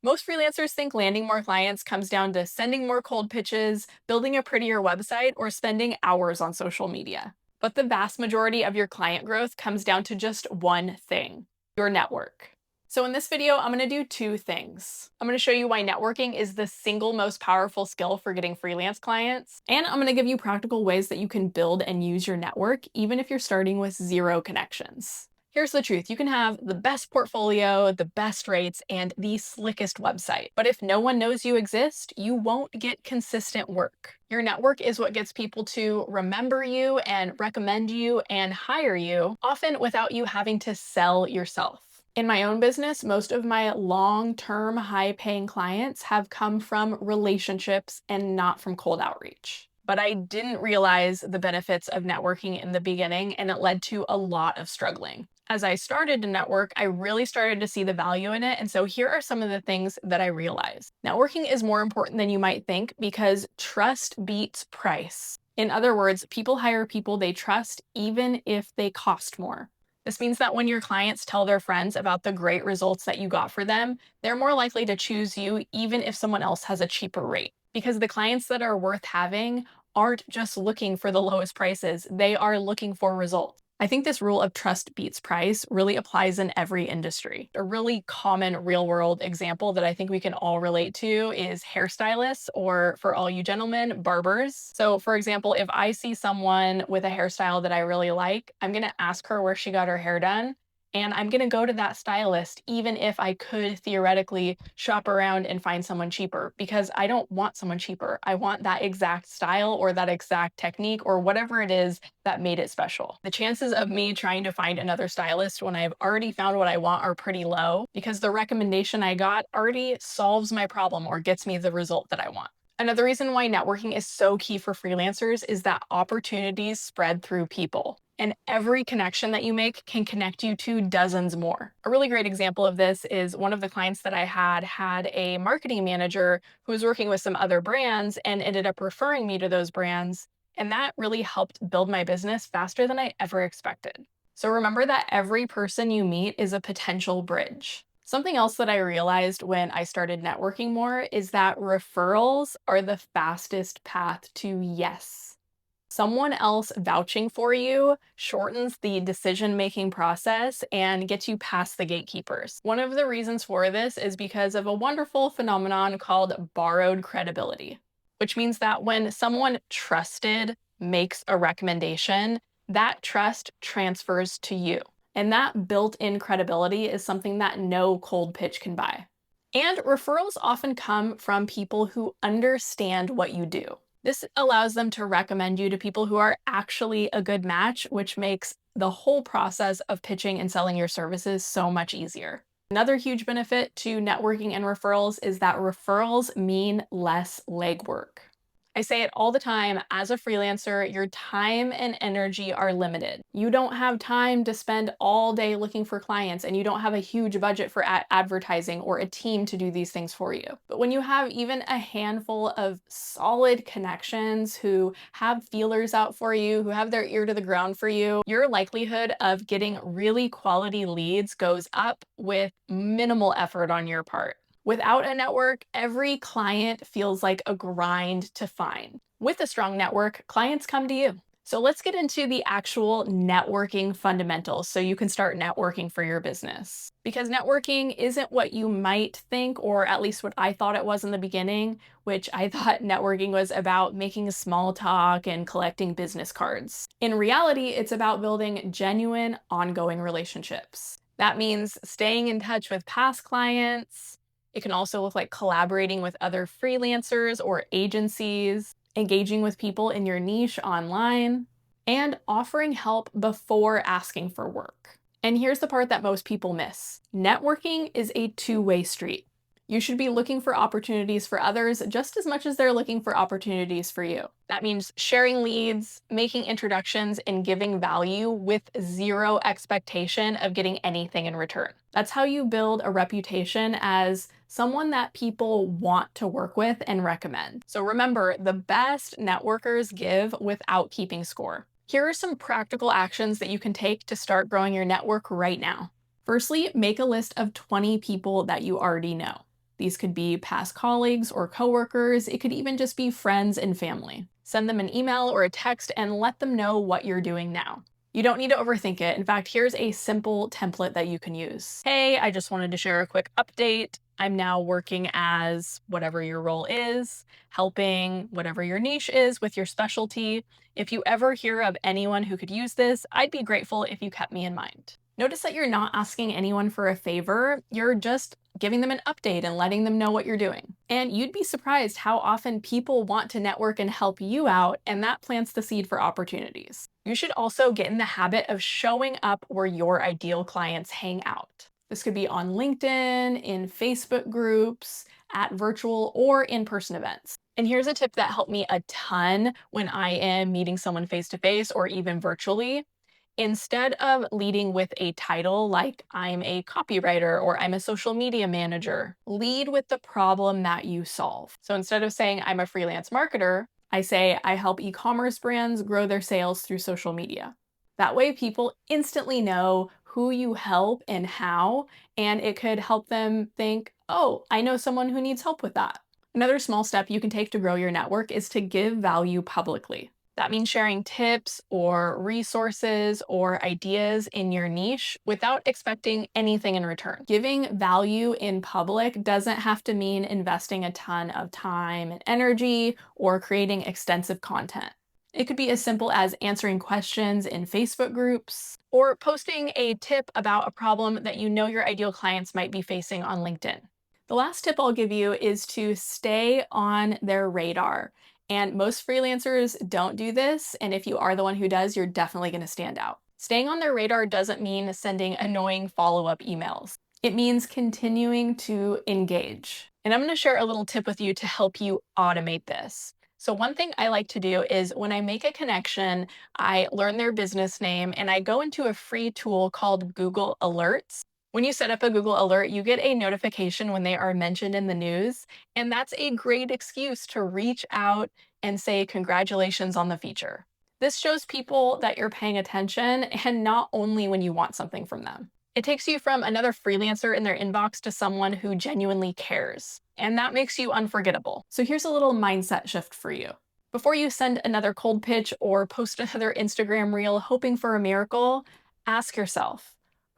Most freelancers think landing more clients comes down to sending more cold pitches, building a prettier website, or spending hours on social media. But the vast majority of your client growth comes down to just one thing: your network. So in this video, I'm gonna do two things. I'm gonna show you why networking is the single most powerful skill for getting freelance clients, and I'm gonna give you practical ways that you can build and use your network even if you're starting with zero connections. Here's the truth: you can have the best portfolio, the best rates, and the slickest website. But if no one knows you exist, you won't get consistent work. Your network is what gets people to remember you and recommend you and hire you, often without you having to sell yourself. In my own business, most of my long-term, high-paying clients have come from relationships and not from cold outreach. But I didn't realize the benefits of networking in the beginning, and it led to a lot of struggling. As I started to network, I really started to see the value in it. And so here are some of the things that I realized. Networking is more important than you might think because trust beats price. In other words, people hire people they trust even if they cost more. This means that when your clients tell their friends about the great results that you got for them, they're more likely to choose you even if someone else has a cheaper rate. Because the clients that are worth having aren't just looking for the lowest prices, they are looking for results. I think this rule of trust beats price really applies in every industry. A really common real world example that I think we can all relate to is hairstylists, or for all you gentlemen, barbers. So for example, if I see someone with a hairstyle that I really like, I'm gonna ask her where she got her hair done. And I'm gonna go to that stylist, even if I could theoretically shop around and find someone cheaper, because I don't want someone cheaper. I want that exact style or that exact technique or whatever it is that made it special. The chances of me trying to find another stylist when I've already found what I want are pretty low because the recommendation I got already solves my problem or gets me the result that I want. Another reason why networking is so key for freelancers is that opportunities spread through people. And every connection that you make can connect you to dozens more. A really great example of this is one of the clients that I had a marketing manager who was working with some other brands and ended up referring me to those brands. And that really helped build my business faster than I ever expected. So remember that every person you meet is a potential bridge. Something else that I realized when I started networking more is that referrals are the fastest path to yes. Someone else vouching for you shortens the decision-making process and gets you past the gatekeepers. One of the reasons for this is because of a wonderful phenomenon called borrowed credibility, which means that when someone trusted makes a recommendation, that trust transfers to you. And that built-in credibility is something that no cold pitch can buy. And referrals often come from people who understand what you do. This allows them to recommend you to people who are actually a good match, which makes the whole process of pitching and selling your services so much easier. Another huge benefit to networking and referrals is that referrals mean less legwork. I say it all the time, as a freelancer, your time and energy are limited. You don't have time to spend all day looking for clients, and you don't have a huge budget for advertising or a team to do these things for you. But when you have even a handful of solid connections who have feelers out for you, who have their ear to the ground for you, your likelihood of getting really quality leads goes up with minimal effort on your part. Without a network, every client feels like a grind to find. With a strong network, clients come to you. So let's get into the actual networking fundamentals so you can start networking for your business. Because networking isn't what you might think, or at least what I thought it was in the beginning, which I thought networking was about making small talk and collecting business cards. In reality, it's about building genuine, ongoing relationships. That means staying in touch with past clients. It can also look like collaborating with other freelancers or agencies, engaging with people in your niche online, and offering help before asking for work. And here's the part that most people miss. Networking is a two-way street. You should be looking for opportunities for others just as much as they're looking for opportunities for you. That means sharing leads, making introductions, and giving value with zero expectation of getting anything in return. That's how you build a reputation as someone that people want to work with and recommend. So remember, the best networkers give without keeping score. Here are some practical actions that you can take to start growing your network right now. Firstly, make a list of 20 people that you already know. These could be past colleagues or coworkers. It could even just be friends and family. Send them an email or a text and let them know what you're doing now. You don't need to overthink it. In fact, here's a simple template that you can use. Hey, I just wanted to share a quick update. I'm now working as whatever your role is, helping whatever your niche is with your specialty. If you ever hear of anyone who could use this, I'd be grateful if you kept me in mind. Notice that you're not asking anyone for a favor, you're just giving them an update and letting them know what you're doing. And you'd be surprised how often people want to network and help you out, and that plants the seed for opportunities. You should also get in the habit of showing up where your ideal clients hang out. This could be on LinkedIn, in Facebook groups, at virtual or in-person events. And here's a tip that helped me a ton when I am meeting someone face-to-face or even virtually. Instead of leading with a title like I'm a copywriter or I'm a social media manager, lead with the problem that you solve. So instead of saying I'm a freelance marketer, I say I help e-commerce brands grow their sales through social media. That way people instantly know who you help and how, and it could help them think, oh, I know someone who needs help with that. Another small step you can take to grow your network is to give value publicly. That means sharing tips or resources or ideas in your niche without expecting anything in return. Giving value in public doesn't have to mean investing a ton of time and energy or creating extensive content. It could be as simple as answering questions in Facebook groups or posting a tip about a problem that you know your ideal clients might be facing on LinkedIn. The last tip I'll give you is to stay on their radar. And most freelancers don't do this, and if you are the one who does, you're definitely going to stand out. Staying on their radar doesn't mean sending annoying follow-up emails. It means continuing to engage. And I'm going to share a little tip with you to help you automate this. So one thing I like to do is when I make a connection, I learn their business name and I go into a free tool called Google Alerts. When you set up a Google Alert, you get a notification when they are mentioned in the news, and that's a great excuse to reach out and say congratulations on the feature. This shows people that you're paying attention and not only when you want something from them. It takes you from another freelancer in their inbox to someone who genuinely cares, and that makes you unforgettable. So here's a little mindset shift for you. Before you send another cold pitch or post another Instagram reel hoping for a miracle, ask yourself,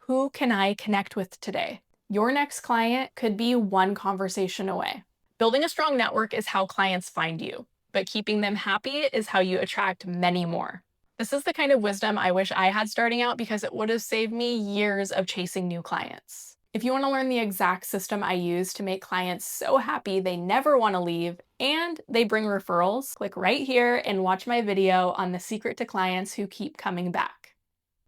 who can I connect with today? Your next client could be one conversation away. Building a strong network is how clients find you, but keeping them happy is how you attract many more. This is the kind of wisdom I wish I had starting out because it would have saved me years of chasing new clients. If you want to learn the exact system I use to make clients so happy they never want to leave and they bring referrals, click right here and watch my video on the secret to clients who keep coming back.